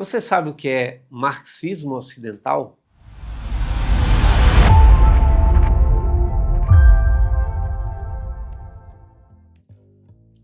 Você sabe o que é marxismo ocidental?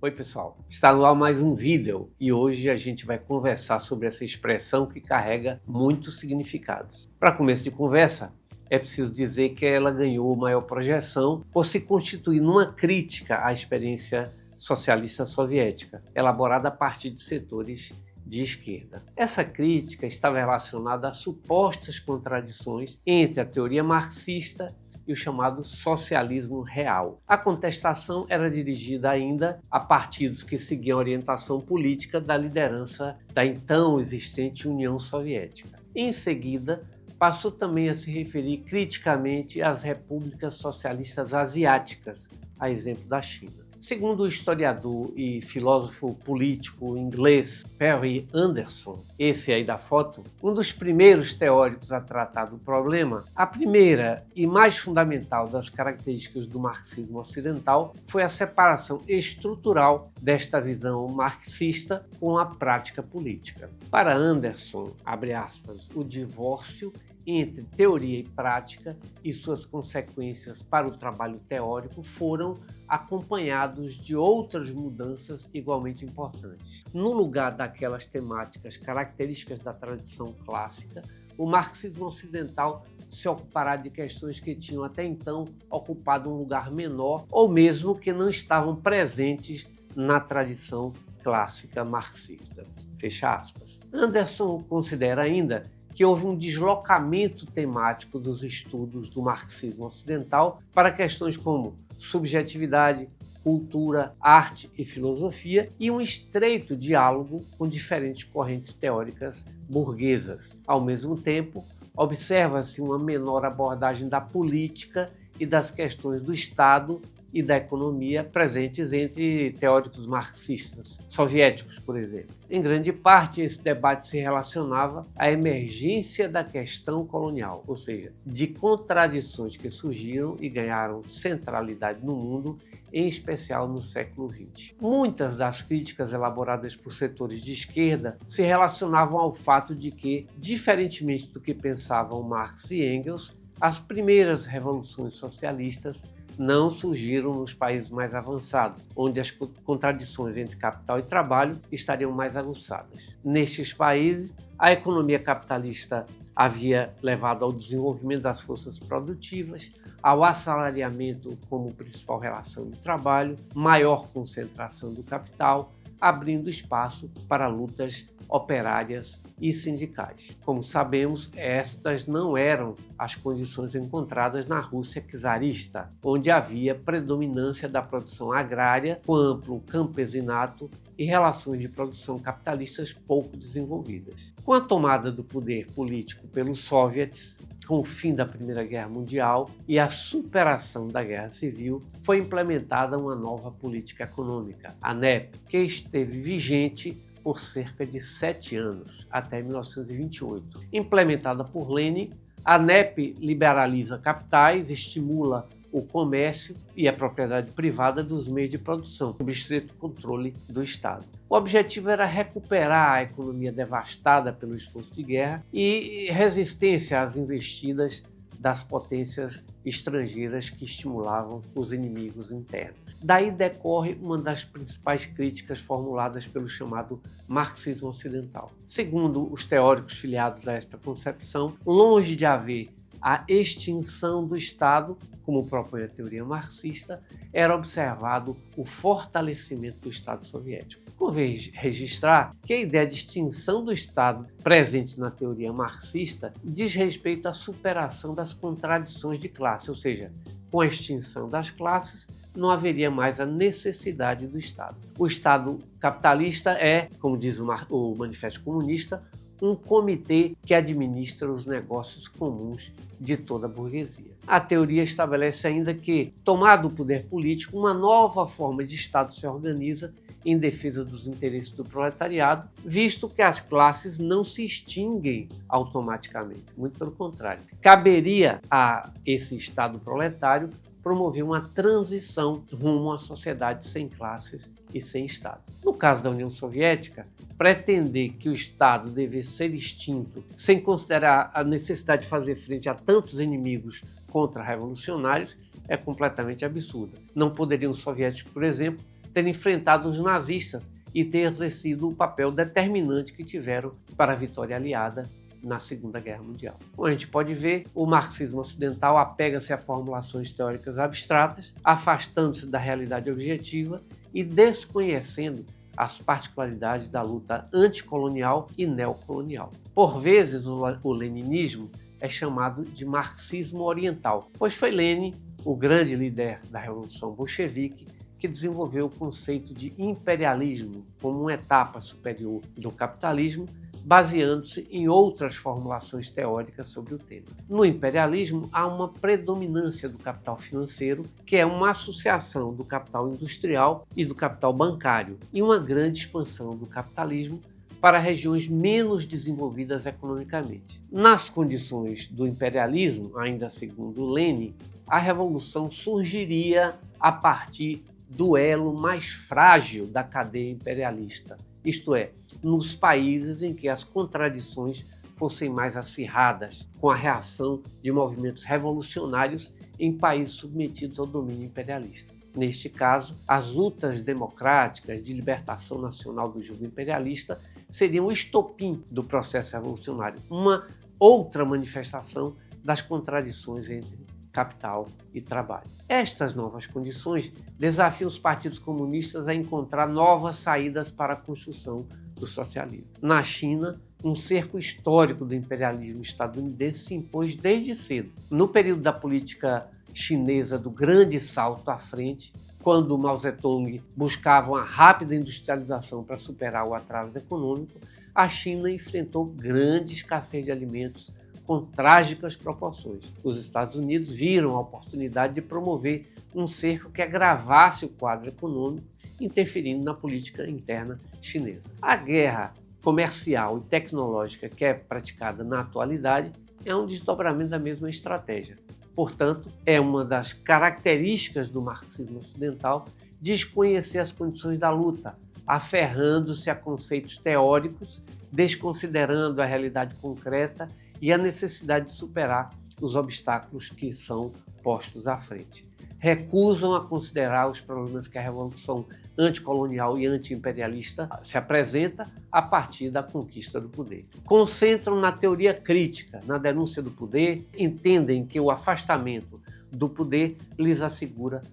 Oi pessoal, está no ar mais um vídeo e hoje a gente vai conversar sobre essa expressão que carrega muitos significados. Para começo de conversa, é preciso dizer que ela ganhou maior projeção por se constituir numa crítica à experiência socialista soviética, elaborada a partir de setores de esquerda. Essa crítica estava relacionada a supostas contradições entre a teoria marxista e o chamado socialismo real. A contestação era dirigida ainda a partidos que seguiam a orientação política da liderança da então existente União Soviética. Em seguida, passou também a se referir criticamente às repúblicas socialistas asiáticas, a exemplo da China. Segundo o historiador e filósofo político inglês Perry Anderson, esse aí da foto, um dos primeiros teóricos a tratar do problema, a primeira e mais fundamental das características do marxismo ocidental foi a separação estrutural desta visão marxista com a prática política. Para Anderson, abre aspas, o divórcio entre teoria e prática e suas consequências para o trabalho teórico foram acompanhados de outras mudanças igualmente importantes. No lugar daquelas temáticas características da tradição clássica, o marxismo ocidental se ocupará de questões que tinham até então ocupado um lugar menor ou mesmo que não estavam presentes na tradição clássica marxista. Fecha aspas. Anderson considera ainda que houve um deslocamento temático dos estudos do marxismo ocidental para questões como subjetividade, cultura, arte e filosofia e um estreito diálogo com diferentes correntes teóricas burguesas. Ao mesmo tempo, observa-se uma menor abordagem da política e das questões do Estado e da economia presentes entre teóricos marxistas soviéticos, por exemplo. Em grande parte, esse debate se relacionava à emergência da questão colonial, ou seja, de contradições que surgiram e ganharam centralidade no mundo, em especial no século XX. Muitas das críticas elaboradas por setores de esquerda se relacionavam ao fato de que, diferentemente do que pensavam Marx e Engels, as primeiras revoluções socialistas não surgiram nos países mais avançados, onde as contradições entre capital e trabalho estariam mais aguçadas. Nestes países, a economia capitalista havia levado ao desenvolvimento das forças produtivas, ao assalariamento como principal relação de trabalho, maior concentração do capital, abrindo espaço para lutas operárias e sindicais. Como sabemos, estas não eram as condições encontradas na Rússia czarista, onde havia predominância da produção agrária com amplo campesinato e relações de produção capitalistas pouco desenvolvidas. Com a tomada do poder político pelos soviets, com o fim da Primeira Guerra Mundial e a superação da Guerra Civil, foi implementada uma nova política econômica, a NEP, que esteve vigente por cerca de 7 anos, até 1928. Implementada por Lenin, a NEP liberaliza capitais, estimula o comércio e a propriedade privada dos meios de produção, sob estrito controle do Estado. O objetivo era recuperar a economia devastada pelo esforço de guerra e resistência às investidas das potências estrangeiras que estimulavam os inimigos internos. Daí decorre uma das principais críticas formuladas pelo chamado marxismo ocidental. Segundo os teóricos filiados a esta concepção, longe de haver a extinção do Estado, como propõe a teoria marxista, era observado o fortalecimento do Estado soviético. Convém registrar que a ideia de extinção do Estado presente na teoria marxista diz respeito à superação das contradições de classe, ou seja, com a extinção das classes, não haveria mais a necessidade do Estado. O Estado capitalista é, como diz o Manifesto Comunista, um comitê que administra os negócios comuns de toda a burguesia. A teoria estabelece ainda que, tomado o poder político, uma nova forma de Estado se organiza em defesa dos interesses do proletariado, visto que as classes não se extinguem automaticamente, muito pelo contrário. Caberia a esse Estado proletário promover uma transição rumo à sociedade sem classes e sem Estado. No caso da União Soviética, pretender que o Estado devesse ser extinto sem considerar a necessidade de fazer frente a tantos inimigos contra-revolucionários é completamente absurda. Não poderiam os soviéticos, por exemplo, ter enfrentado os nazistas e ter exercido o papel determinante que tiveram para a vitória aliada na Segunda Guerra Mundial. Como a gente pode ver, o marxismo ocidental apega-se a formulações teóricas abstratas, afastando-se da realidade objetiva e desconhecendo as particularidades da luta anticolonial e neocolonial. Por vezes, o leninismo é chamado de marxismo oriental, pois foi Lenin, o grande líder da Revolução Bolchevique, que desenvolveu o conceito de imperialismo como uma etapa superior do capitalismo, baseando-se em outras formulações teóricas sobre o tema. No imperialismo, há uma predominância do capital financeiro, que é uma associação do capital industrial e do capital bancário, e uma grande expansão do capitalismo para regiões menos desenvolvidas economicamente. Nas condições do imperialismo, ainda segundo Lenin, a revolução surgiria a partir do elo mais frágil da cadeia imperialista, isto é, nos países em que as contradições fossem mais acirradas, com a reação de movimentos revolucionários em países submetidos ao domínio imperialista. Neste caso, as lutas democráticas de libertação nacional do jugo imperialista seriam o estopim do processo revolucionário, uma outra manifestação das contradições entre capital e trabalho. Estas novas condições desafiam os partidos comunistas a encontrar novas saídas para a construção do socialismo. Na China, um cerco histórico do imperialismo estadunidense se impôs desde cedo. No período da política chinesa do grande salto à frente, quando Mao Zedong buscava uma rápida industrialização para superar o atraso econômico, a China enfrentou grande escassez de alimentos com trágicas proporções. Os Estados Unidos viram a oportunidade de promover um cerco que agravasse o quadro econômico, interferindo na política interna chinesa. A guerra comercial e tecnológica que é praticada na atualidade é um desdobramento da mesma estratégia. Portanto, é uma das características do marxismo ocidental desconhecer as condições da luta, aferrando-se a conceitos teóricos, desconsiderando a realidade concreta e a necessidade de superar os obstáculos que são postos à frente. Recusam a considerar os problemas que a revolução anticolonial e antiimperialista se apresenta a partir da conquista do poder. Concentram na teoria crítica, na denúncia do poder, entendem que o afastamento do poder lhes assegura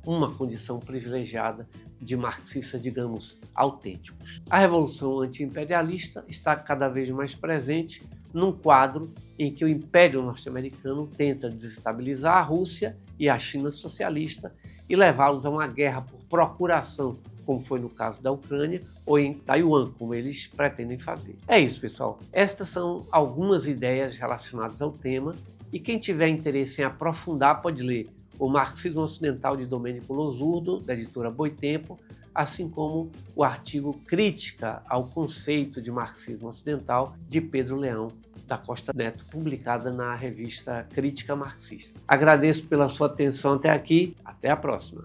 uma condição privilegiada de marxistas, digamos, autênticos. A revolução antiimperialista está cada vez mais presente num quadro em que o Império Norte-Americano tenta desestabilizar a Rússia e a China socialista e levá-los a uma guerra por procuração, como foi no caso da Ucrânia, ou em Taiwan, como eles pretendem fazer. É isso, pessoal. Estas são algumas ideias relacionadas ao tema, e quem tiver interesse em aprofundar pode ler O Marxismo Ocidental de Domênico Losurdo, da editora Boitempo, assim como o artigo Crítica ao Conceito de Marxismo Ocidental, de Pedro Leão da Costa Neto, publicada na revista Crítica Marxista. Agradeço pela sua atenção até aqui. Até a próxima.